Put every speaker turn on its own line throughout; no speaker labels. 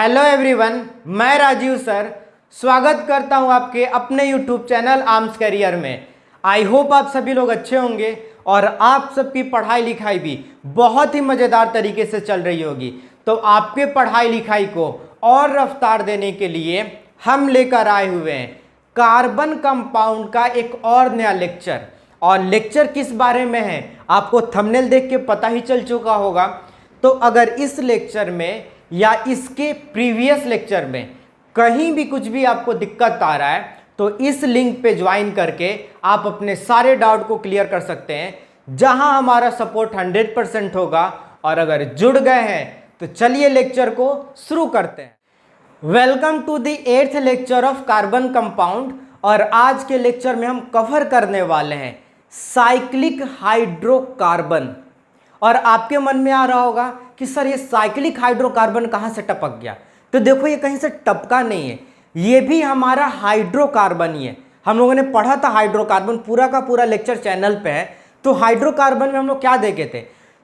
Hello everyone, मैं Rajiv sir स्वागत करता हूं आपके अपने यूट्यूब चैनल आर्म्स करियर में। आई होप आप सभी लोग अच्छे होंगे और आप सबकी पढ़ाई लिखाई भी बहुत ही मज़ेदार तरीके से चल रही होगी। तो आपके पढ़ाई लिखाई को और रफ्तार देने के लिए हम लेकर आए हुए हैं कार्बन कंपाउंड का एक और नया लेक्चर। और लेक्चर किस बारे में है आपको थंबनेल देख के पता ही चल चुका होगा। तो अगर इस लेक्चर में या इसके प्रीवियस लेक्चर में कहीं भी कुछ भी आपको दिक्कत आ रहा है तो इस लिंक पे ज्वाइन करके आप अपने सारे डाउट को क्लियर कर सकते हैं, जहां हमारा सपोर्ट 100% होगा। और अगर जुड़ गए हैं तो चलिए लेक्चर को शुरू करते हैं। Welcome to the 8th lecture of carbon compound. और आज के लेक्चर में हम कवर करने वाले हैं साइक्लिक हाइड्रोकार्बन। और आपके मन में आ रहा होगा कि सर ये साइक्लिक हाइड्रोकार्बन कहाँ से टपक गया। तो देखो, ये कहीं से टपका नहीं है, ये भी हमारा हाइड्रोकार्बन ही है। हम लोगों ने पढ़ा था हाइड्रोकार्बन, पूरा का पूरा लेक्चर चैनल पे है। तो हाइड्रोकार्बन में हम लोग क्या देखे थे,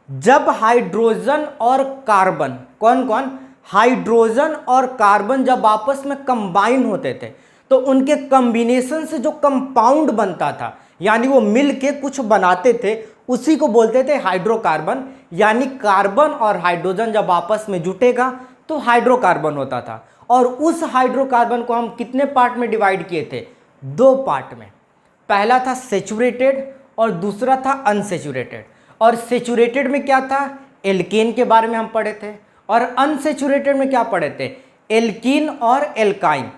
जब हाइड्रोजन और कार्बन, कौन कौन, हाइड्रोजन और कार्बन जब आपस में कंबाइन होते थे तो उनके कॉम्बिनेशन से जो कंपाउंड बनता था, यानी वो मिल के कुछ बनाते थे, उसी को बोलते थे हाइड्रोकार्बन। यानी कार्बन और हाइड्रोजन जब आपस में जुटेगा तो हाइड्रोकार्बन होता था। और उस हाइड्रोकार्बन को हम कितने पार्ट में डिवाइड किए थे, 2 पार्ट में। पहला था सेचुरेटेड और दूसरा था अनसेचुरेटेड। और सेचुरेटेड में क्या था, एल्केन के बारे में हम पढ़े थे, और अनसेचुरेटेड में क्या पढ़े थे, एल्कीन और एल्काइन।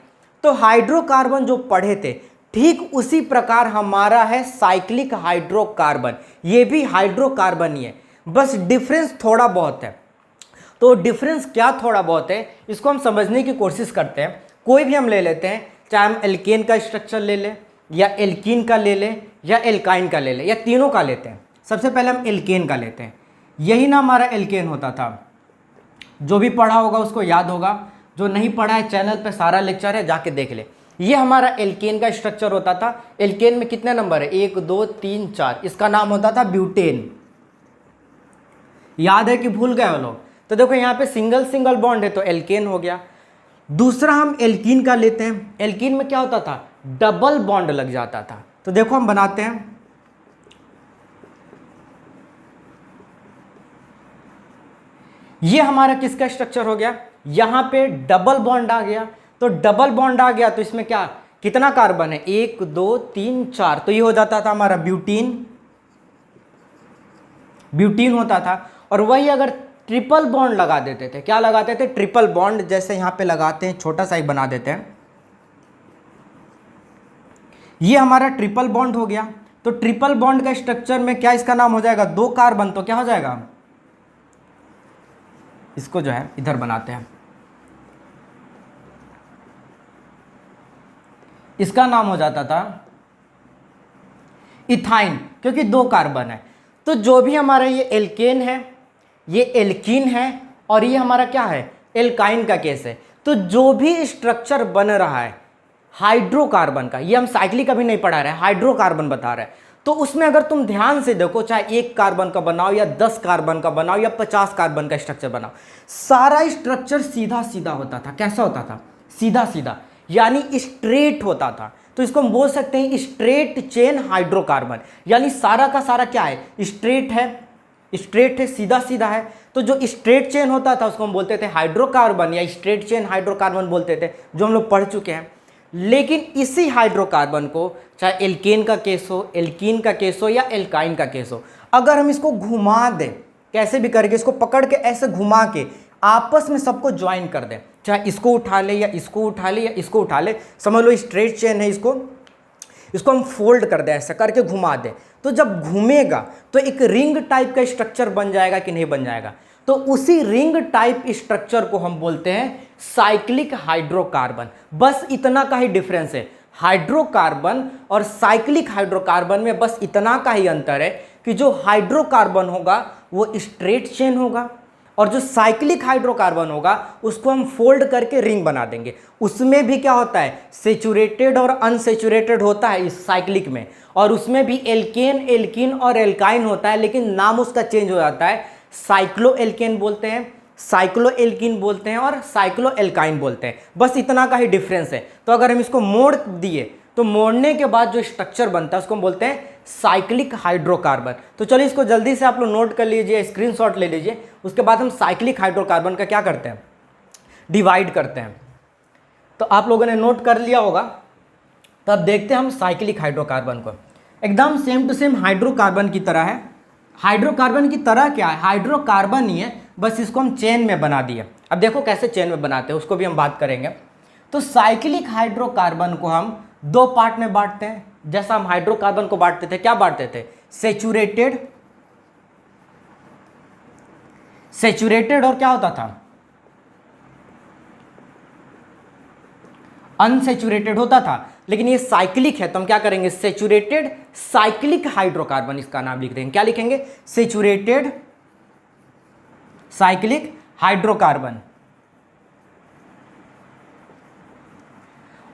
तो हाइड्रोकार्बन जो पढ़े थे ठीक उसी प्रकार हमारा है साइक्लिक हाइड्रोकार्बन। ये भी हाइड्रोकार्बन ही है, बस डिफरेंस थोड़ा बहुत है। तो डिफरेंस क्या थोड़ा बहुत है, इसको हम समझने की कोशिश करते हैं। कोई भी हम ले लेते हैं, चाहे हम एल्केन का स्ट्रक्चर ले लें या एल्कीन का ले लें या एल्काइन का ले लें या तीनों का लेते हैं। सबसे पहले हम एल्केन का लेते हैं। यही ना हमारा एल्केन होता था। जो भी पढ़ा होगा उसको याद होगा, जो नहीं पढ़ा है चैनल पे सारा लेक्चर है, जाके देख ले। ये हमारा एल्केन का स्ट्रक्चर होता था। एल्केन में कितने नंबर है, 1 2 3 4। इसका नाम होता था ब्यूटेन। याद है कि भूल गए वो लोग। तो देखो यहाँ पे सिंगल सिंगल बॉन्ड है तो एल्केन हो गया। दूसरा हम एल्कीन का लेते हैं। एल्कीन में क्या होता था, डबल बॉन्ड लग जाता था। तो देखो हम बनाते हैं, ये हमारा किसका स्ट्रक्चर हो गया, यहां पे डबल बॉन्ड आ गया। तो डबल बॉन्ड आ गया तो इसमें क्या, कितना कार्बन है, 1 2 3 4। तो ये हो जाता था हमारा ब्यूटीन, ब्यूटीन होता था। और वही अगर ट्रिपल बॉन्ड लगा देते थे, क्या लगाते थे, ट्रिपल बॉन्ड, जैसे यहां पे लगाते हैं, छोटा सा एक बना देते हैं, ये हमारा ट्रिपल बॉन्ड हो गया। तो ट्रिपल बॉन्ड का स्ट्रक्चर में क्या इसका नाम हो जाएगा, 2 कार्बन। तो क्या हो जाएगा, इसको जो है इधर बनाते हैं, इसका नाम हो जाता था इथाइन, क्योंकि 2 कार्बन है। तो जो भी हमारा ये एल्केन है, ये एल्कीन है, और ये हमारा क्या है, एल्काइन का केस है। तो जो भी स्ट्रक्चर बन रहा है हाइड्रोकार्बन का, ये हम साइक्लिक अभी नहीं पढ़ा रहे हैं, हाइड्रोकार्बन बता रहे हैं। तो उसमें अगर तुम ध्यान से देखो, चाहे 1 कार्बन का बनाओ या 10 कार्बन का बनाओ या 50 कार्बन का स्ट्रक्चर बनाओ, सारा स्ट्रक्चर सीधा सीधा होता था। कैसा होता था, सीधा सीधा, यानी स्ट्रेट होता था। तो इसको हम बोल सकते हैं स्ट्रेट चेन हाइड्रोकार्बन। यानी सारा का सारा क्या है, स्ट्रेट है, स्ट्रेट है, सीधा सीधा है। तो जो स्ट्रेट चेन होता था उसको हम बोलते थे हाइड्रोकार्बन या स्ट्रेट चेन हाइड्रोकार्बन बोलते थे, जो हम लोग पढ़ चुके हैं। लेकिन इसी हाइड्रोकार्बन को, चाहे एल्केन का केस हो, एल्कीन का केस हो या एल्काइन का केस हो, अगर हम इसको घुमा दें, कैसे भी करके इसको पकड़ के ऐसे घुमा के आपस में सबको ज्वाइन कर दें, चाहे इसको उठा ले या इसको उठा ले या इसको उठा ले, समझ लो स्ट्रेट चेन है, इसको हम फोल्ड कर दें, ऐसा करके घुमा दें, तो जब घूमेगा तो एक रिंग टाइप का स्ट्रक्चर बन जाएगा कि नहीं बन जाएगा। तो उसी रिंग टाइप स्ट्रक्चर को हम बोलते हैं साइक्लिक हाइड्रोकार्बन। बस इतना का ही डिफरेंस है, हाइड्रोकार्बन और साइक्लिक हाइड्रोकार्बन में बस इतना का ही अंतर है कि जो हाइड्रोकार्बन होगा वो स्ट्रेट चेन होगा, और जो साइक्लिक हाइड्रोकार्बन होगा उसको हम फोल्ड करके रिंग बना देंगे। उसमें भी क्या होता है, सेचुरेटेड और अनसेचुरेटेड होता है इस साइक्लिक में, और उसमें भी एल्केन, एल्कीन और एल्काइन होता है, लेकिन नाम उसका चेंज हो जाता है। साइक्लो एल्केन बोलते हैं, साइक्लो एल्कीन बोलते हैं और साइक्लो एल्काइन बोलते हैं, बस इतना का ही डिफरेंस है। तो अगर हम इसको मोड़ दिए तो मोड़ने के बाद जो स्ट्रक्चर बनता है उसको हम बोलते हैं साइक्लिक हाइड्रोकार्बन। तो चलिए इसको जल्दी से आप लोग नोट कर लीजिए, स्क्रीनशॉट ले लीजिए। उसके बाद हम साइक्लिक हाइड्रोकार्बन का क्या करते हैं, डिवाइड करते हैं। तो आप लोगों ने नोट कर लिया होगा। तो अब देखते हैं हम साइक्लिक हाइड्रोकार्बन को, एकदम सेम टू सेम हाइड्रोकार्बन की तरह है। हाइड्रोकार्बन की तरह क्या है, हाइड्रोकार्बन ही है, बस इसको हम चेन में बना दिए। अब देखो कैसे चेन में बनाते हैं उसको भी हम बात करेंगे। तो साइक्लिक हाइड्रोकार्बन को हम दो पार्ट में बांटते हैं। जैसा हम हाइड्रोकार्बन को बांटते थे, क्या बांटते थे, सेचुरेटेड और क्या होता था, अनसेचुरेटेड होता था। लेकिन ये साइक्लिक है तो हम क्या करेंगे, सेचुरेटेड साइक्लिक हाइड्रोकार्बन इसका नाम लिख देंगे। क्या लिखेंगे, सेचुरेटेड साइक्लिक हाइड्रोकार्बन।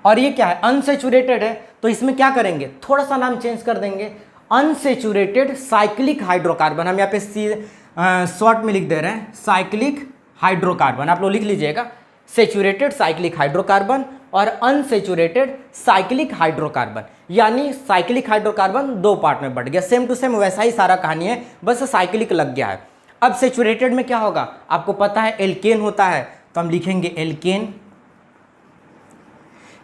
और ये क्या है, अनसेचुरेटेड है, तो इसमें क्या करेंगे, थोड़ा सा नाम चेंज कर देंगे, अनसेचुरेटेड साइक्लिक हाइड्रोकार्बन। हम यहाँ पे शॉर्ट में लिख दे रहे हैं साइक्लिक हाइड्रोकार्बन, आप लोग लिख लीजिएगा, सेचुरेटेड साइक्लिक हाइड्रोकार्बन और अनसेचुरेटेड साइक्लिक हाइड्रोकार्बन। यानी साइक्लिक हाइड्रोकार्बन दो पार्ट में बढ़ गया। सेम टू सेम वैसा ही सारा कहानी है, बस साइक्लिक लग गया है। अब सेचुरेटेड में क्या होगा, आपको पता है एल्केन होता है, तो हम लिखेंगे एल्केन।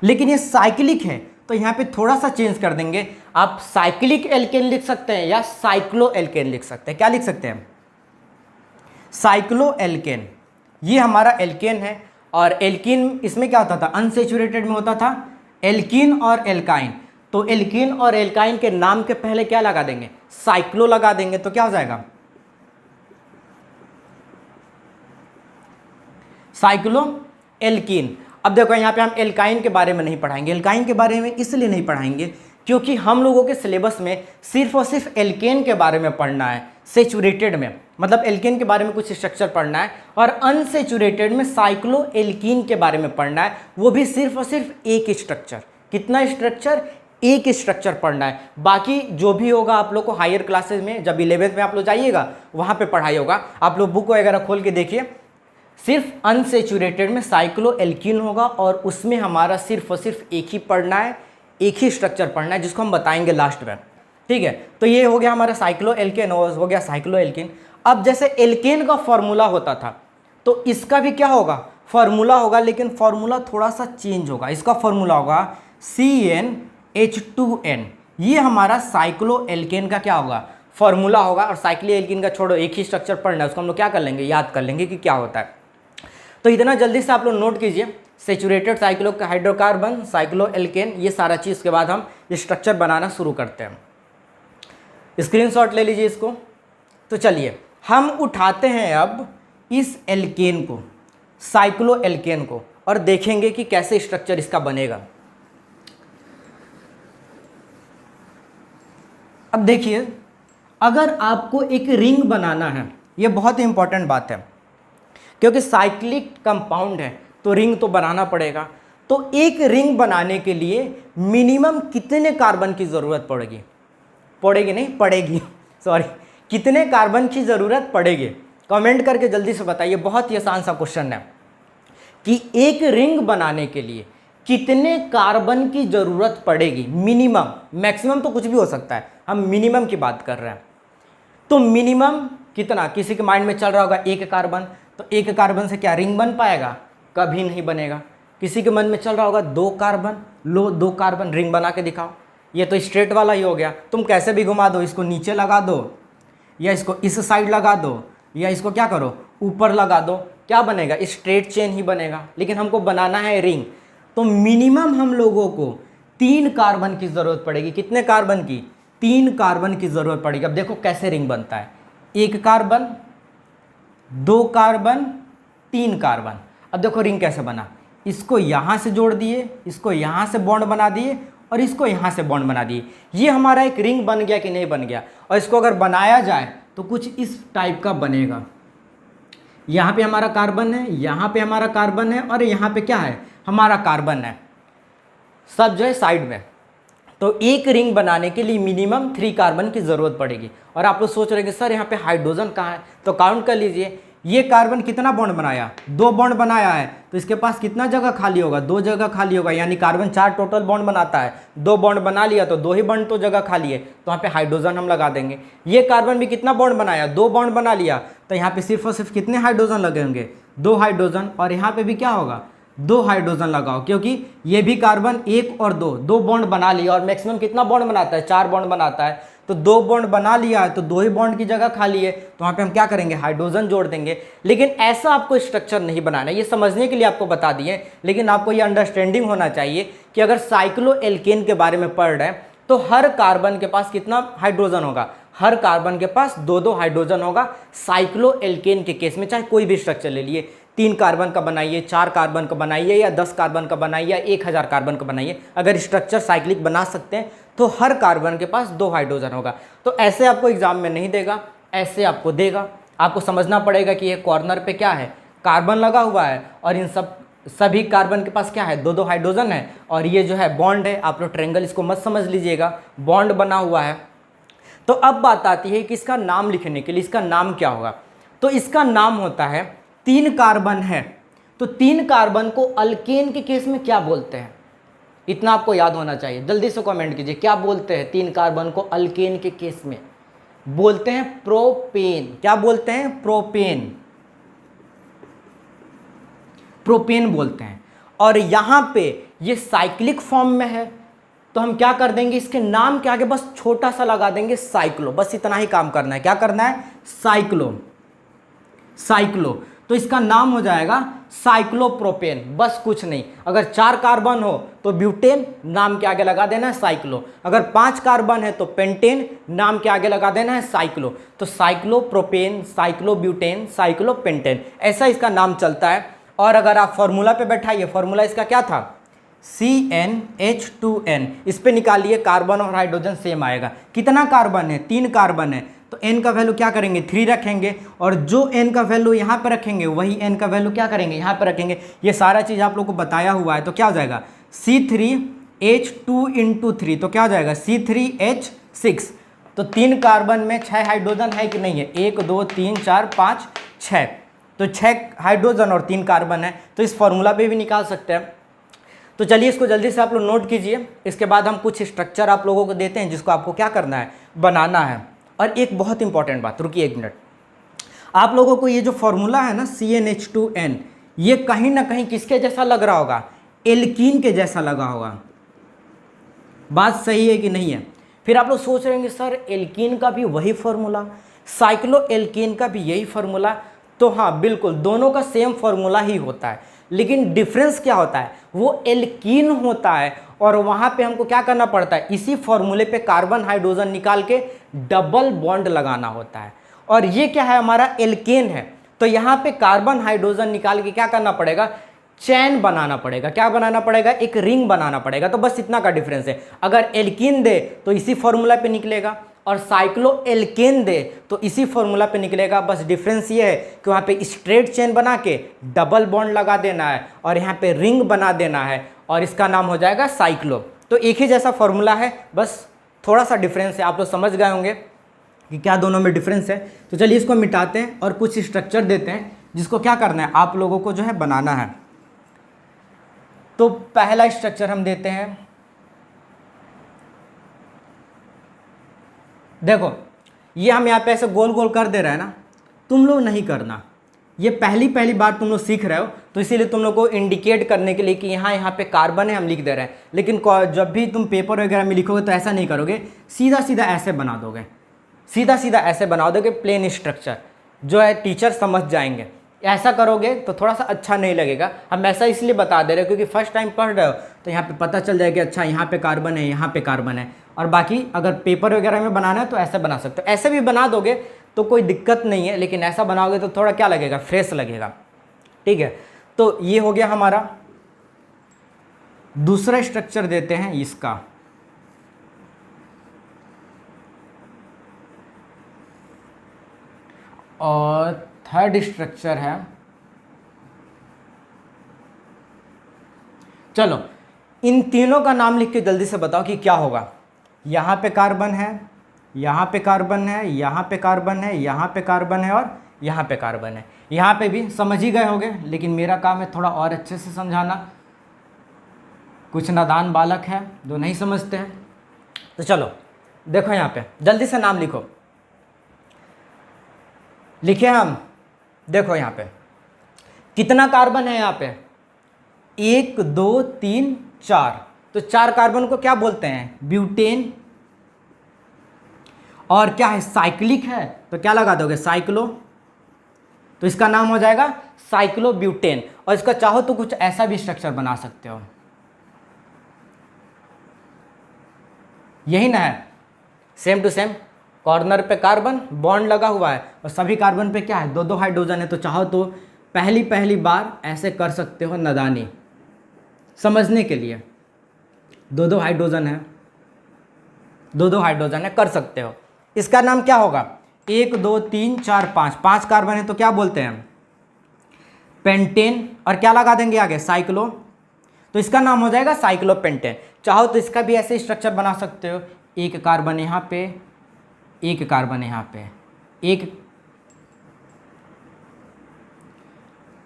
लेकिन ये साइक्लिक है तो यहाँ पे थोड़ा सा चेंज कर देंगे, आप साइक्लिक एल्केन लिख सकते हैं या साइक्लो एल्केन लिख सकते हैं। क्या लिख सकते हैं, साइक्लो एल्केन। ये हमारा एल्केन है और एल्कीन इसमें क्या होता था, अनसेचुरेटेड में होता था एल्कीन और एल्काइन। तो एल्कीन और एल्काइन के नाम के पहले क्या लगा देंगे, साइक्लो लगा देंगे, तो क्या हो जाएगा, साइक्लो एल्कीन। अब देखो यहाँ पे हम एल्काइन के बारे में नहीं पढ़ाएंगे। एल्काइन के बारे में इसलिए नहीं पढ़ाएंगे क्योंकि हम लोगों के सिलेबस में सिर्फ और सिर्फ एल्केन के बारे में पढ़ना है, सेचुरेटेड में, मतलब एल्केन के बारे में कुछ स्ट्रक्चर पढ़ना है, और अनसेचुरेटेड में साइक्लो एल्कीन के बारे में पढ़ना है, वो भी सिर्फ और सिर्फ एक स्ट्रक्चर। कितना स्ट्रक्चर, एक स्ट्रक्चर पढ़ना है। बाकी जो भी होगा आप लोग को हायर क्लासेज में, जब 11th में आप लोग जाइएगा वहाँ पे पढ़ाई होगा। आप लोग बुक वगैरह खोल के देखिए, सिर्फ अनसेचुरेटेड में साइक्लो एल्कीन होगा और उसमें हमारा सिर्फ और सिर्फ एक ही पढ़ना है, एक ही स्ट्रक्चर पढ़ना है, जिसको हम बताएंगे लास्ट में, ठीक है। तो ये हो गया हमारा साइक्लो एल्केन, हो गया साइक्लो एल्कीन। अब जैसे एल्केन का फॉर्मूला होता था तो इसका भी क्या होगा, फॉर्मूला होगा, लेकिन फॉर्मूला थोड़ा सा चेंज होगा। इसका फॉर्मूला होगा CnH2n। ये हमारा साइक्लो एल्केन का क्या होगा, फॉर्मूला होगा। और साइक्लो एल्कीन का छोड़ो, एक ही स्ट्रक्चर पढ़ना है, उसको हम लोग क्या कर लेंगे, याद कर लेंगे कि क्या होता है। तो इतना जल्दी से आप लोग नोट कीजिए, saturated cyclo hydrocarbon, cyclo alkane, ये सारा चीज़ के बाद हम स्ट्रक्चर बनाना शुरू करते हैं। स्क्रीनशॉट ले लीजिए इसको। तो चलिए हम उठाते हैं अब इस एल्केन को, साइक्लो एल्केन को, और देखेंगे कि कैसे स्ट्रक्चर इसका बनेगा। अब देखिए, अगर आपको एक रिंग बनाना है, ये बहुत ही इंपॉर्टेंट बात है, क्योंकि साइक्लिक कंपाउंड है तो रिंग तो बनाना पड़ेगा। तो एक रिंग बनाने के लिए मिनिमम कितने कार्बन की ज़रूरत पड़ेगी, सॉरी, कितने कार्बन की ज़रूरत पड़ेगी, कमेंट करके जल्दी से बताइए। बहुत ही आसान सा क्वेश्चन है कि एक रिंग बनाने के लिए कितने कार्बन की ज़रूरत पड़ेगी, मिनिमम। मैक्सिमम तो कुछ भी हो सकता है, हम मिनिमम की बात कर रहे हैं। तो मिनिमम कितना, किसी के माइंड में चल रहा होगा 1 कार्बन, तो 1 कार्बन से क्या रिंग बन पाएगा, कभी नहीं बनेगा। किसी के मन में चल रहा होगा 2 कार्बन, लो 2 कार्बन, रिंग बना के दिखाओ। ये तो स्ट्रेट वाला ही हो गया, तुम कैसे भी घुमा दो, इसको नीचे लगा दो या इसको इस साइड लगा दो या इसको क्या करो, ऊपर लगा दो, क्या बनेगा, स्ट्रेट चेन ही बनेगा। लेकिन हमको बनाना है रिंग, तो मिनिमम हम लोगों को 3 कार्बन की ज़रूरत पड़ेगी। कितने कार्बन की, 3 कार्बन की ज़रूरत पड़ेगी। अब देखो कैसे रिंग बनता है, 1 कार्बन, 2 कार्बन, 3 कार्बन। अब देखो रिंग कैसे बना, इसको यहाँ से जोड़ दिए, इसको यहाँ से बॉन्ड बना दिए और इसको यहाँ से बॉन्ड बना दिए। ये हमारा एक रिंग बन गया कि नहीं बन गया। और इसको अगर बनाया जाए तो कुछ इस टाइप का बनेगा। यहाँ पे हमारा कार्बन है, यहाँ पे हमारा कार्बन है और यहाँ पे क्या है, हमारा कार्बन है, सब जो है साइड में। तो एक रिंग बनाने के लिए मिनिमम 3 कार्बन की ज़रूरत पड़ेगी। और आप लोग सोच रहे हैं कि सर यहाँ पे हाइड्रोजन कहाँ है, तो काउंट कर लीजिए, ये कार्बन कितना बॉन्ड बनाया, 2 बॉन्ड बनाया है, तो इसके पास कितना जगह खाली होगा, 2 जगह खाली होगा, यानी कार्बन 4 टोटल बॉन्ड बनाता है, 2 बॉन्ड बना लिया तो 2 ही बॉन्ड तो जगह खाली है, तो यहाँ पे हाइड्रोजन हम लगा देंगे। ये कार्बन भी कितना बॉन्ड बनाया, 2 बॉन्ड बना लिया, तो यहाँ पे सिर्फ और सिर्फ कितने हाइड्रोजन लगे होंगे, 2 हाइड्रोजन, और यहाँ पे भी क्या होगा, 2 हाइड्रोजन लगाओ, क्योंकि ये भी कार्बन 1 और 2 बॉन्ड बना लिया, और मैक्सिमम कितना बॉन्ड बनाता है, 4 बॉन्ड बनाता है, तो 2 बॉन्ड बना लिया है, तो 2 ही बॉन्ड की जगह खाली है, तो वहाँ पे हम क्या करेंगे, हाइड्रोजन जोड़ देंगे। लेकिन ऐसा आपको स्ट्रक्चर नहीं बनाना है, ये समझने के लिए आपको बता दिए, लेकिन आपको ये अंडरस्टैंडिंग होना चाहिए कि अगर साइक्लोएल्केन के बारे में पढ़ रहे हैं तो हर कार्बन के पास कितना हाइड्रोजन होगा, हर कार्बन के पास 2-2 हाइड्रोजन होगा। साइक्लोएल्केन के केस में चाहे कोई भी स्ट्रक्चर ले लिए, 3 कार्बन का बनाइए, 4 कार्बन का बनाइए, या 10 कार्बन का बनाइए, या 1000 कार्बन का बनाइए, अगर स्ट्रक्चर साइक्लिक बना सकते हैं तो हर कार्बन के पास 2 हाइड्रोजन होगा। तो ऐसे आपको एग्जाम में नहीं देगा, ऐसे आपको देगा। आपको समझना पड़ेगा कि ये कॉर्नर पे क्या है, कार्बन लगा हुआ है, और इन सभी कार्बन के पास क्या है, 2-2 हाइड्रोजन है, और ये जो है बॉन्ड है। आप लोग ट्रायंगल इसको मत समझ लीजिएगा, बॉन्ड बना हुआ है। तो अब बात आती है कि इसका नाम लिखने के लिए, इसका नाम क्या होगा, तो इसका नाम होता है, 3 कार्बन है तो 3 कार्बन को अल्केन के केस में क्या बोलते हैं, इतना आपको याद होना चाहिए। जल्दी से कमेंट कीजिए, क्या बोलते हैं 3 कार्बन को अल्केन के केस में, बोलते हैं प्रोपेन। क्या बोलते हैं, प्रोपेन, प्रोपेन बोलते हैं। और यहां पे ये साइक्लिक फॉर्म में है, तो हम क्या कर देंगे, इसके नाम के आगे बस छोटा सा लगा देंगे साइक्लो, बस इतना ही काम करना है। क्या करना है, साइक्लो, साइक्लो, तो इसका नाम हो जाएगा साइक्लोप्रोपेन, बस कुछ नहीं। अगर 4 कार्बन हो तो ब्यूटेन, नाम के आगे लगा देना है साइक्लो। अगर 5 कार्बन है तो पेंटेन, नाम के आगे लगा देना है साइक्लो। तो साइक्लोप्रोपेन, साइक्लोब्यूटेन, साइक्लोपेंटेन, ऐसा इसका नाम चलता है। और अगर आप फॉर्मूला पे बैठाइए, फॉर्मूला इसका क्या था, CnH2n, इस पे निकालिए, कार्बन और हाइड्रोजन सेम आएगा। कितना कार्बन है, 3 कार्बन है, तो n का वैल्यू क्या करेंगे, 3 रखेंगे, और जो n का वैल्यू यहाँ पर रखेंगे वही n का वैल्यू क्या करेंगे, यहाँ पर रखेंगे। ये सारा चीज़ आप लोग को बताया हुआ है। तो क्या हो जाएगा, C3H2 × 3, तो क्या हो जाएगा, C3H6। तो 3 कार्बन में 6 हाइड्रोजन है कि नहीं है, 1 2 3 4 5 6, तो 6 हाइड्रोजन और 3 कार्बन है। तो इस फॉर्मूला पे भी निकाल सकते हैं। तो चलिए इसको जल्दी से आप लोग नोट कीजिए। इसके बाद हम कुछ स्ट्रक्चर आप लोगों को देते हैं जिसको आपको क्या करना है, बनाना है। और एक बहुत इंपॉर्टेंट बात, रुकिए 1 मिनट, आप लोगों को ये जो फॉर्मूला है ना CnH2n, ये कहीं ना कहीं किसके जैसा लग रहा होगा, एल्कीन के जैसा लगा होगा। बात सही है कि नहीं है। फिर आप लोग सोच रहे होंगे सर एल्कीन का भी वही फॉर्मूला, साइक्लो एल्कीन का भी यही फॉर्मूला। तो हाँ बिल्कुल, दोनों का सेम फॉर्मूला ही होता है, लेकिन डिफरेंस क्या होता है, वो एल्कीन होता है, और वहाँ पे हमको क्या करना पड़ता है, इसी फॉर्मूले पे कार्बन हाइड्रोजन निकाल के डबल बॉन्ड लगाना होता है। और ये क्या है, हमारा एल्केन है, तो यहाँ पे कार्बन हाइड्रोजन निकाल के क्या करना पड़ेगा, चैन बनाना पड़ेगा। क्या बनाना पड़ेगा, एक रिंग बनाना पड़ेगा। तो बस इतना का डिफरेंस है। अगर एल्कीन दे तो इसी फॉर्मूला पे निकलेगा, और साइक्लो एल्केन दे तो इसी फॉर्मूला पे निकलेगा। बस डिफरेंस ये है कि वहाँ पे स्ट्रेट चेन बना के डबल बॉन्ड लगा देना है, और यहाँ पे रिंग बना देना है, और इसका नाम हो जाएगा साइक्लो। तो एक ही जैसा फॉर्मूला है, बस थोड़ा सा डिफरेंस है। आप लोग समझ गए होंगे कि क्या दोनों में डिफरेंस है। तो चलिए इसको मिटाते हैं और कुछ स्ट्रक्चर देते हैं जिसको क्या करना है, आप लोगों को जो है बनाना है। तो पहला स्ट्रक्चर हम देते हैं, देखो ये हम यहाँ पे ऐसे गोल गोल कर दे रहे हैं ना, तुम लोग नहीं करना। ये पहली बार तुम लोग सीख रहे हो, तो इसीलिए तुम लोग को इंडिकेट करने के लिए कि यहाँ पे कार्बन है, हम लिख दे रहे हैं। लेकिन जब भी तुम पेपर वगैरह में लिखोगे तो ऐसा नहीं करोगे, सीधा सीधा ऐसे बना दोगे, सीधा सीधा ऐसे बना दोगे प्लेन स्ट्रक्चर, जो है टीचर समझ जाएंगे। ऐसा करोगे तो थोड़ा सा अच्छा नहीं लगेगा। हम ऐसा इसलिए बता दे रहे हैं क्योंकि फर्स्ट टाइम पढ़ रहे हो तो यहाँ पे पता चल जाएगा कि अच्छा यहाँ पे कार्बन है, यहाँ पे कार्बन है। और बाकी अगर पेपर वगैरह में बनाना है तो ऐसे बना सकते हो। ऐसे भी बना दोगे तो कोई दिक्कत नहीं है, लेकिन ऐसा बनाओगे तो थोड़ा क्या लगेगा, फ्रेश लगेगा। ठीक है, तो ये हो गया हमारा। दूसरा स्ट्रक्चर देते हैं इसका, और थर्ड स्ट्रक्चर है, चलो इन तीनों का नाम लिख के जल्दी से बताओ कि क्या होगा। यहाँ पे कार्बन है, यहाँ पे कार्बन है, यहाँ पे कार्बन है, यहाँ पे कार्बन है, और यहाँ पे कार्बन है। यहाँ पे भी समझ ही गए होंगे, लेकिन मेरा काम है थोड़ा और अच्छे से समझाना। कुछ नादान बालक है जो नहीं समझते हैं। तो चलो देखो, यहाँ पे जल्दी से नाम लिखो। लिखे हम, देखो यहाँ पे कितना कार्बन है। यहाँ पे 1 2 3 4, तो 4 कार्बन को क्या बोलते हैं? ब्यूटेन। और क्या है? साइक्लिक है, तो क्या लगा दोगे? साइक्लो। तो इसका नाम हो जाएगा साइक्लोब्यूटेन। और इसका चाहो तो कुछ ऐसा भी स्ट्रक्चर बना सकते हो, यही ना है, सेम टू सेम। कॉर्नर पे कार्बन बॉन्ड लगा हुआ है और सभी कार्बन पे क्या है? 2 2 हाइड्रोजन है। तो चाहो तो पहली बार ऐसे कर सकते हो, नदानी समझने के लिए। 2 2 हाइड्रोजन है, 2 2 हाइड्रोजन है, कर सकते हो। इसका नाम क्या होगा? 1 2 3 4 5, 5 कार्बन है तो क्या बोलते हैं? पेंटेन। और क्या लगा देंगे आगे? साइक्लो। तो इसका नाम हो जाएगा साइक्लोपेंटेन। चाहो तो इसका भी ऐसे स्ट्रक्चर बना सकते हो, 1 कार्बन यहाँ पे, 1 कार्बन यहाँ पे,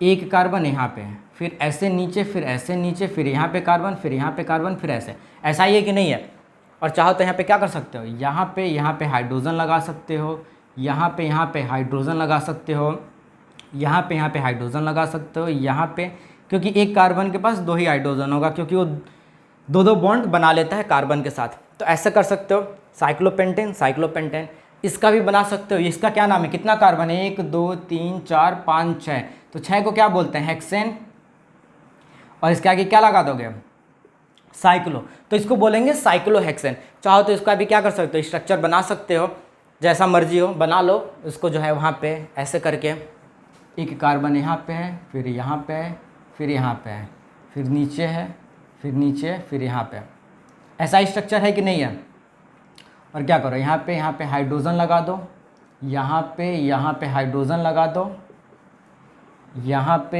1 कार्बन यहाँ पे, फिर ऐसे नीचे, फिर ऐसे नीचे, फिर यहाँ पे कार्बन, फिर यहाँ पे कार्बन, फिर ऐसे। ऐसा ही है कि नहीं है? और चाहो तो यहाँ पे क्या कर सकते हो? यहाँ पे हाइड्रोजन लगा सकते हो, यहाँ पे हाइड्रोजन लगा सकते हो, यहाँ पे हाइड्रोजन लगा सकते हो, यहाँ पे, क्योंकि एक कार्बन के पास 2 ही हाइड्रोजन होगा, क्योंकि वो 2 2 बॉन्ड बना लेता है कार्बन के साथ। तो ऐसे कर सकते हो, साइक्लोपेंटेन, साइक्लोपेंटेन। इसका भी बना सकते हो। इसका क्या नाम है? कितना कार्बन है? 1 2 3 4 5 6, तो 6 को क्या बोलते हैं? हेक्सेन। और इसके आगे क्या लगा दोगे? साइक्लो। तो इसको बोलेंगे साइक्लोहेक्सेन। चाहो तो इसका भी क्या कर सकते हो? स्ट्रक्चर बना सकते हो, जैसा मर्जी हो बना लो। इसको जो है वहाँ पे ऐसे करके, 1 कार्बन यहाँ पे है, फिर यहाँ पे है, फिर यहाँ पे है, फिर नीचे है, फिर नीचे, फिर यहाँ पे। ऐसा स्ट्रक्चर है कि नहीं है? और क्या करो? यहाँ पे हाइड्रोजन लगा दो, यहाँ पे हाइड्रोजन लगा दो, यहाँ पे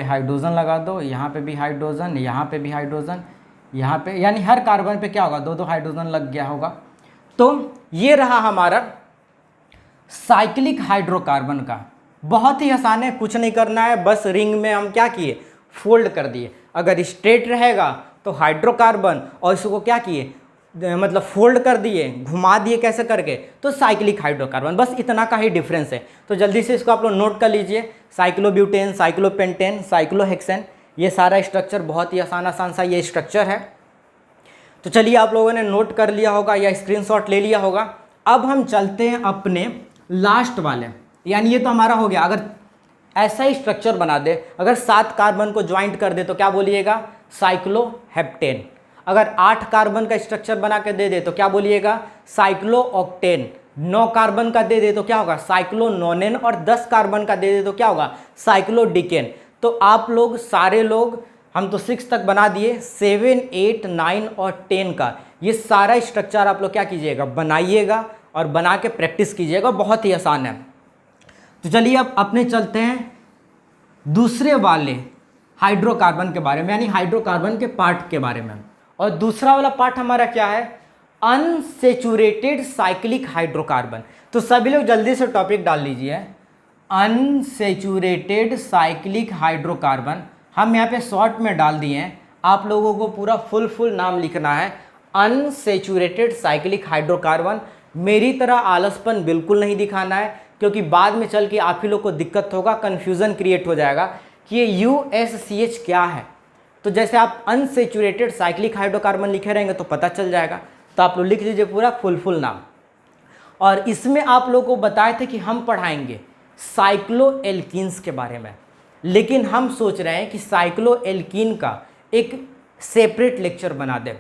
हाइड्रोजन लगा दो, यहाँ पे भी हाइड्रोजन, यहाँ पे भी हाइड्रोजन, यहाँ पे, यानी हर कार्बन पे क्या होगा? 2 2 हाइड्रोजन लग गया होगा। तो ये रहा हमारा साइक्लिक हाइड्रोकार्बन का। बहुत ही आसान है, कुछ नहीं करना है, बस रिंग में हम क्या किए? फोल्ड कर दिए। अगर स्ट्रेट रहेगा तो हाइड्रोकार्बन, और इसको क्या किए? मतलब फोल्ड कर दिए, घुमा दिए, कैसे करके? तो साइक्लिक हाइड्रोकार्बन। बस इतना का ही डिफरेंस है। तो जल्दी से इसको आप लोग नोट कर लीजिए। साइक्लोब्यूटेन, साइक्लोपेंटेन, साइक्लोहेक्सेन, ये सारा स्ट्रक्चर बहुत ही आसान सा ये स्ट्रक्चर है। तो चलिए, आप लोगों ने नोट कर लिया होगा या स्क्रीनशॉट ले लिया होगा। अब हम चलते हैं अपने लास्ट वाले, यानी ये तो हमारा हो गया। अगर ऐसा ही स्ट्रक्चर बना दे, अगर 7 कार्बन को ज्वाइंट कर दे तो क्या बोलिएगा? साइक्लोहेप्टेन। अगर 8 कार्बन का स्ट्रक्चर बना के दे दे तो क्या बोलिएगा? साइक्लोऑक्टेन। 9 कार्बन का दे दे तो क्या होगा? साइक्लोनोनेन। और 10 कार्बन का दे दे तो क्या होगा? साइक्लोडिकेन। तो आप लोग सारे लोग, हम तो 6 तक बना दिए, 7 8 9 और 10 का ये सारा स्ट्रक्चर आप लोग क्या कीजिएगा? बनाइएगा और बना के प्रैक्टिस कीजिएगा। बहुत ही आसान है। तो चलिए अब अपने चलते हैं दूसरे वाले हाइड्रोकार्बन के बारे में, यानी हाइड्रोकार्बन के पार्ट के बारे में। और दूसरा वाला पार्ट हमारा क्या है? Unsaturated cyclic hydrocarbon. तो सभी लोग जल्दी से टॉपिक डाल लीजिए, अनसेचुरेटेड साइक्लिक हाइड्रोकार्बन। हम यहाँ पे शॉर्ट में डाल दिए हैं, आप लोगों को पूरा फुल नाम लिखना है, अनसेचुरेटेड साइक्लिक हाइड्रोकार्बन। मेरी तरह आलसपन बिल्कुल नहीं दिखाना है, क्योंकि बाद में चल के आप ही लोग को दिक्कत होगा, कन्फ्यूज़न क्रिएट हो जाएगा कि ये USCH क्या है। तो जैसे आप अनसेचुरेटेड साइक्लिक हाइड्रोकार्बन लिखे रहेंगे तो पता चल जाएगा। तो आप लोग लिख लीजिए पूरा फुल नाम। और इसमें आप लोगों को बताए थे कि हम पढ़ाएंगे साइक्लोएल्कीन्स के बारे में, लेकिन हम सोच रहे हैं कि साइक्लोएल्कीन का एक सेपरेट लेक्चर बना दें।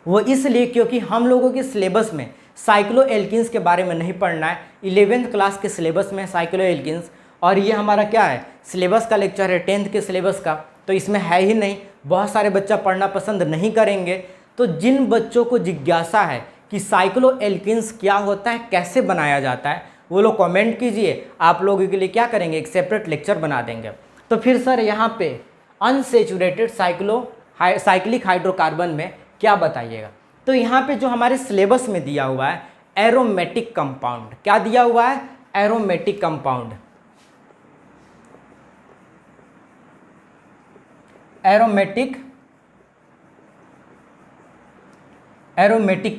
वो इसलिए क्योंकि हम लोगों के सिलेबस में साइक्लोएल्कीन्स के बारे में नहीं पढ़ना है। 11th क्लास के सिलेबस में साइक्लोएल्कीन्स, और ये हमारा क्या है? सिलेबस का लेक्चर है 10th के सिलेबस का, तो इसमें है ही नहीं। बहुत सारे बच्चा पढ़ना पसंद नहीं करेंगे। तो जिन बच्चों को जिज्ञासा है कि साइक्लोएल्कीन्स क्या होता है, कैसे बनाया जाता है, वो लोग कमेंट कीजिए। आप लोगों के लिए क्या करेंगे? एक सेपरेट लेक्चर बना देंगे। तो फिर सर यहाँ पे अनसेचुरेटेड साइक्लिक हाइड्रोकार्बन में क्या बताइएगा? तो यहाँ पे जो हमारे सिलेबस में दिया हुआ है एरोमेटिक कंपाउंड, क्या दिया हुआ है? Aromatic compound. एरोमेटिक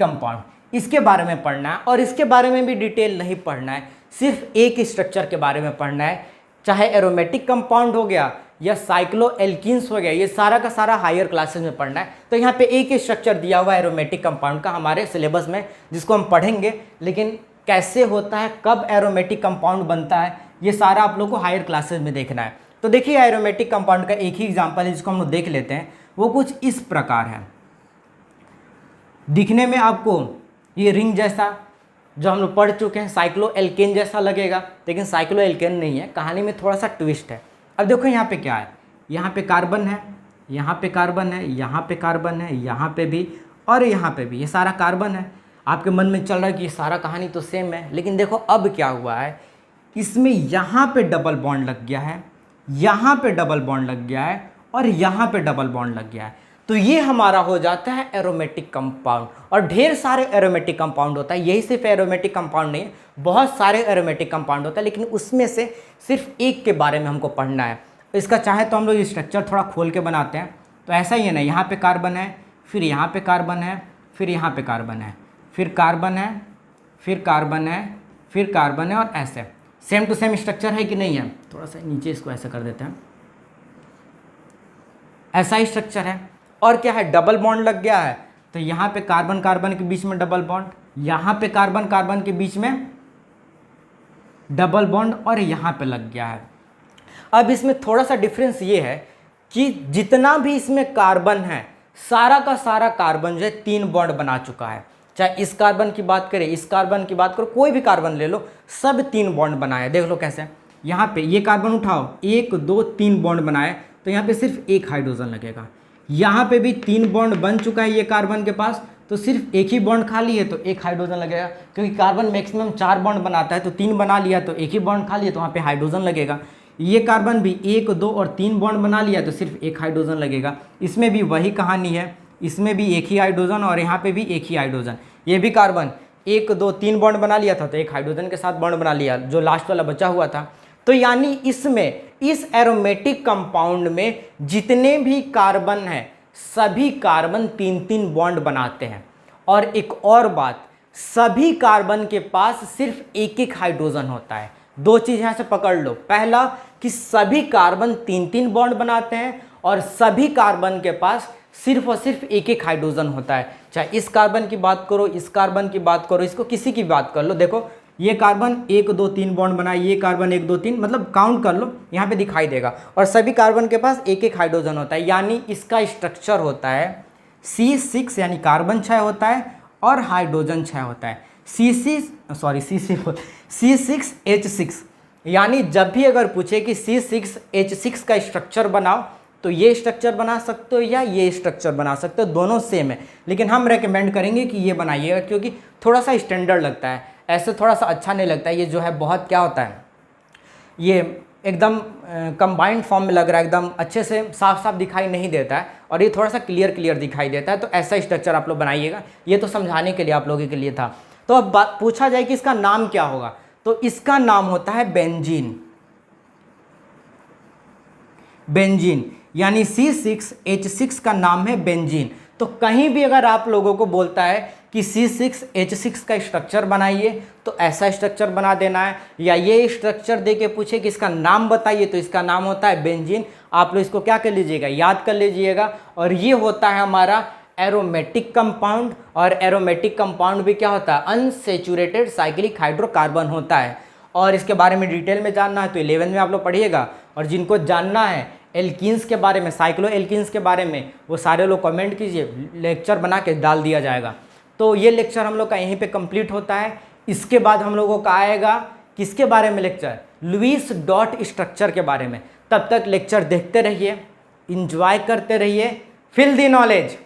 कंपाउंड, इसके बारे में पढ़ना है और इसके बारे में भी डिटेल नहीं पढ़ना है, सिर्फ एक स्ट्रक्चर के बारे में पढ़ना है। चाहे एरोमेटिक कंपाउंड हो गया या साइक्लो एल्कीन्स हो गया, ये सारा का सारा हायर क्लासेस में पढ़ना है। तो यहाँ पे एक ही स्ट्रक्चर दिया हुआ है एरोमेटिक कंपाउंड का हमारे सिलेबस में, जिसको हम पढ़ेंगे, लेकिन कैसे होता है, कब एरोमेटिक कंपाउंड बनता है, ये सारा आप लोग को हायर क्लासेस में देखना है। तो देखिए एरोमेटिक कंपाउंड का एक ही एग्जाम्पल है जिसको हम लोग देख लेते हैं। वो कुछ इस प्रकार है, दिखने में आपको ये रिंग जैसा जो हम लोग पढ़ चुके हैं साइक्लो एल्केन जैसा लगेगा, लेकिन साइक्लो एल्केन नहीं है, कहानी में थोड़ा सा ट्विस्ट है। अब देखो यहाँ पे क्या है, यहाँ पे कार्बन है, यहाँ पे कार्बन है, यहाँ पे कार्बन है, यहाँ पे भी और यहाँ पे भी, ये सारा कार्बन है। आपके मन में चल रहा है कि ये सारा कहानी तो सेम है, लेकिन देखो अब क्या हुआ है, इसमें यहाँ पे डबल बॉन्ड लग गया है, यहाँ पे डबल बॉन्ड लग गया है और यहाँ पे डबल बॉन्ड लग गया है। तो ये हमारा हो जाता है एरोमेटिक कंपाउंड। और ढेर सारे एरोमेटिक कंपाउंड होता है, यही सिर्फ एरोमेटिक कंपाउंड नहीं है, बहुत सारे एरोमेटिक कंपाउंड होता है, लेकिन उसमें से सिर्फ एक के बारे में हमको पढ़ना है। इसका चाहे तो हम लोग स्ट्रक्चर थोड़ा खोल के बनाते हैं, तो ऐसा ही है ना, यहाँ पे कार्बन है, फिर यहाँ पे कार्बन है, फिर यहाँ पे कार्बन है, फिर कार्बन है, फिर कार्बन है, फिर कार्बन है, और ऐसे सेम टू सेम स्ट्रक्चर है कि नहीं है। थोड़ा सा नीचे इसको ऐसा कर देते हैं, ऐसा ही स्ट्रक्चर है। और क्या है, डबल बॉन्ड लग गया है, तो यहाँ पे कार्बन कार्बन के बीच में डबल बॉन्ड, यहाँ पे कार्बन कार्बन के बीच में डबल बॉन्ड और यहाँ पे लग गया है। अब इसमें थोड़ा सा डिफरेंस ये है कि जितना भी इसमें कार्बन है, सारा का सारा कार्बन जो है 3 बॉन्ड बना चुका है। चाहे इस कार्बन की बात करें, इस कार्बन की बात करो, कोई भी कार्बन ले लो, सब 3 बॉन्ड बनाए। देख लो कैसे, यहाँ पे ये कार्बन उठाओ, 1 2 3 बॉन्ड बनाए, तो यहाँ पे सिर्फ एक हाइड्रोजन लगेगा। यहाँ पे भी 3 बॉन्ड बन चुका है ये कार्बन के पास, तो सिर्फ एक ही बॉन्ड खाली है, तो एक हाइड्रोजन लगेगा, क्योंकि कार्बन मैक्सिमम 4 बॉन्ड बनाता है, तो 3 बना लिया तो एक ही बॉन्ड खाली है, तो वहाँ पे हाइड्रोजन लगेगा। ये कार्बन भी 1 2 और 3 बॉन्ड बना लिया तो सिर्फ एक हाइड्रोजन लगेगा। इसमें भी वही कहानी है, इसमें भी एक ही हाइड्रोजन और यहाँ पे भी एक ही हाइड्रोजन। ये भी कार्बन 1 2 3 बॉन्ड बना लिया था, तो एक हाइड्रोजन के साथ बॉन्ड बना लिया, जो लास्ट वाला बचा हुआ था। तो यानी इसमें, इस एरोमेटिक कंपाउंड में जितने भी कार्बन हैं, सभी कार्बन 3 बॉन्ड बनाते हैं। और एक और बात, सभी कार्बन के पास सिर्फ एक हाइड्रोजन होता है। 2 चीज़ यहाँ से पकड़ लो, पहला कि सभी कार्बन 3 बॉन्ड बनाते हैं, और सभी कार्बन के पास सिर्फ और सिर्फ एक हाइड्रोजन होता है। चाहे इस कार्बन की बात करो, इस कार्बन की बात करो, इसको किसी की बात कर लो, देखो ये कार्बन 1 2 3 बॉन्ड बनाए, ये कार्बन 1 2 3, मतलब काउंट कर लो, यहाँ पे दिखाई देगा। और सभी कार्बन के पास एक हाइड्रोजन होता है, यानी इसका स्ट्रक्चर होता है C6, यानी कार्बन 6 होता है और हाइड्रोजन 6 होता है। C6H6, यानी जब भी अगर पूछे कि C6H6 का स्ट्रक्चर बनाओ, तो ये स्ट्रक्चर बना सकते हो या ये स्ट्रक्चर बना सकते हो, दोनों सेम है, लेकिन हम रेकमेंड करेंगे कि ये बनाइएगा, क्योंकि थोड़ा सा स्टैंडर्ड लगता है, ऐसे थोड़ा सा अच्छा नहीं लगता है। ये जो है बहुत क्या होता है, ये एकदम कंबाइंड फॉर्म में लग रहा है, एकदम अच्छे से साफ साफ दिखाई नहीं देता है, और ये थोड़ा सा क्लियर दिखाई देता है। तो ऐसा स्ट्रक्चर आप लोग बनाइएगा, ये तो समझाने के लिए आप लोगों के लिए था। तो अब बात पूछा जाए कि इसका नाम क्या होगा, तो इसका नाम होता है बेंजीन। बेंजीन यानी C6H6 का नाम है बेंजीन। तो कहीं भी अगर आप लोगों को बोलता है कि C6H6 का स्ट्रक्चर बनाइए, तो ऐसा स्ट्रक्चर बना देना है, या ये स्ट्रक्चर दे के पूछे कि इसका नाम बताइए, तो इसका नाम होता है बेंजीन। आप लोग इसको क्या कर लीजिएगा, याद कर लीजिएगा। और ये होता है हमारा एरोमेटिक कंपाउंड, और एरोमेटिक कंपाउंड भी क्या होता है, अनसैचुरेटेड साइक्लिक हाइड्रोकार्बन होता है। और इसके बारे में डिटेल में जानना है तो 11th में आप लोग पढ़िएगा, और जिनको जानना है एल्कीन्स के बारे में, साइक्लो एल्कीन्स के बारे में, वो सारे लोग कमेंट कीजिए, लेक्चर बना के डाल दिया जाएगा। तो ये लेक्चर हम लोग का यहीं पे कंप्लीट होता है। इसके बाद हम लोगों का आएगा किसके बारे में लेक्चर, लुईस डॉट स्ट्रक्चर के बारे में। तब तक लेक्चर देखते रहिए, इंजॉय करते रहिए, फील द नॉलेज।